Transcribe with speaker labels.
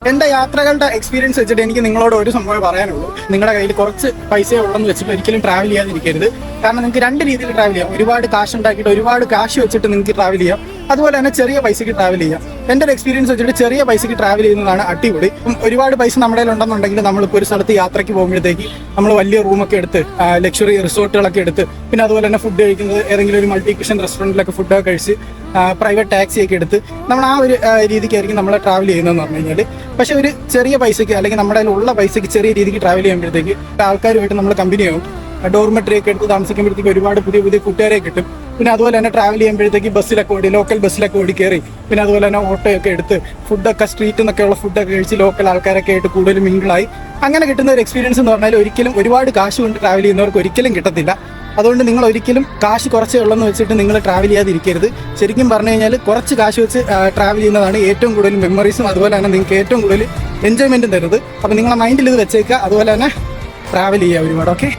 Speaker 1: എൻ്റെ യാത്രകളുടെ എക്സ്പീരിയൻസ് വെച്ചിട്ട് എനിക്ക് നിങ്ങളോട് ഒരു സംഭവം പറയാനുള്ളൂ. നിങ്ങളുടെ കയ്യിൽ കുറച്ച് പൈസ ഉള്ളെന്ന് വെച്ചിട്ട് ഒരിക്കലും ട്രാവൽ ചെയ്യാതിരിക്കരുത്. കാരണം നിങ്ങൾക്ക് രണ്ട് രീതിയിൽ ട്രാവൽ ചെയ്യാം. ഒരുപാട് കാശ് ഉണ്ടാക്കിയിട്ട് ഒരുപാട് കാശ് വെച്ചിട്ട് നിങ്ങൾക്ക് ട്രാവൽ ചെയ്യാം, അതുപോലെ തന്നെ ചെറിയ പൈസയ്ക്ക് ട്രാവൽ ചെയ്യാം. എൻ്റെ ഒരു എക്സ്പീരിയൻസ് വെച്ചിട്ട് ചെറിയ പൈസയ്ക്ക് ട്രാവൽ ചെയ്യുന്നതാണ് അടിപൊളി. ഒരുപാട് പൈസ നമ്മുടെ ഉണ്ടെന്നുണ്ടെങ്കിൽ നമ്മളിപ്പോൾ ഒരു സ്ഥലത്ത് യാത്രയ്ക്ക് പോകുമ്പോഴത്തേക്ക് നമ്മൾ വലിയ റൂമൊക്കെ എടുത്ത് ലക്ഷറി റിസോർട്ടുകളൊക്കെ എടുത്ത്, പിന്നെ അതുപോലെ തന്നെ ഫുഡ് കഴിക്കുന്നത് ഏതെങ്കിലും ഒരു മൾട്ടി ക്യൂഷൻ റെസ്റ്റോറൻറ്റിലൊക്കെ ഫുഡൊക്കെ കഴിച്ച് പ്രൈവറ്റ് ടാക്സിയൊക്കെ എടുത്ത് നമ്മൾ ആ ഒരു രീതിക്കായിരിക്കും നമ്മൾ ട്രാവൽ ചെയ്യുന്നതെന്ന് പറഞ്ഞു കഴിഞ്ഞാൽ. പക്ഷേ ഒരു ചെറിയ പൈസയ്ക്ക് അല്ലെങ്കിൽ നമ്മുടെ ഉള്ള പൈസയ്ക്ക് ചെറിയ രീതിക്ക് ട്രാവൽ ചെയ്യുമ്പോഴത്തേക്ക് ആൾക്കാരുമായിട്ട് നമ്മൾ കമ്പനിയാവും. ഡോർമെറ്ററി ഒക്കെ എടുത്ത് താമസിക്കുമ്പോഴത്തേക്ക് ഒരുപാട് പുതിയ പുതിയ കൂട്ടുകാരെ കിട്ടും. പിന്നെ അതുപോലെ തന്നെ ട്രാവൽ ചെയ്യുമ്പോഴത്തേക്ക് ബസ്സിലൊക്കെ ഓടി, ലോക്കൽ ബസ്സിലൊക്കെ ഓടി കയറി, പിന്നെ അതുപോലെ തന്നെ ഓട്ടോയൊക്കെ എടുത്ത് ഫുഡൊക്കെ സ്ട്രീറ്റിൽ നിന്നൊക്കെയുള്ള ഫുഡൊക്കെ കഴിച്ച് ലോക്കൽ ആൾക്കാരൊക്കെ ആയിട്ട് കൂടുതൽ മിങ്കിളായി അങ്ങനെ കിട്ടുന്ന ഒരു എക്സ്പീരിയൻസ് എന്ന് പറഞ്ഞാൽ ഒരിക്കലും ഒരുപാട് കാശ് കൊണ്ട് ട്രാവൽ ചെയ്യുന്നവർക്ക് ഒരിക്കലും കിട്ടത്തില്ല. അതുകൊണ്ട് നിങ്ങൾ ഒരിക്കലും കാശ് കുറച്ചേ ഉള്ളെന്ന് വെച്ചിട്ട് നിങ്ങൾ ട്രാവൽ ചെയ്യാതിരിക്കരുത്. ശരിക്കും പറഞ്ഞു കഴിഞ്ഞാൽ കുറച്ച് കാശ് വെച്ച് ട്രാവൽ ചെയ്യുന്നതാണ് ഏറ്റവും കൂടുതൽ മെമ്മറീസും അതുപോലെ തന്നെ നിങ്ങൾക്ക് ഏറ്റവും കൂടുതൽ എൻജോയ്മെൻറ്റും തരുന്നത്. അപ്പോൾ നിങ്ങളെ മൈൻഡിൽ ഇത് വെച്ചേക്കുക, അതുപോലെ തന്നെ ട്രാവൽ ചെയ്യുക ഒരുപാട്. ഓക്കെ.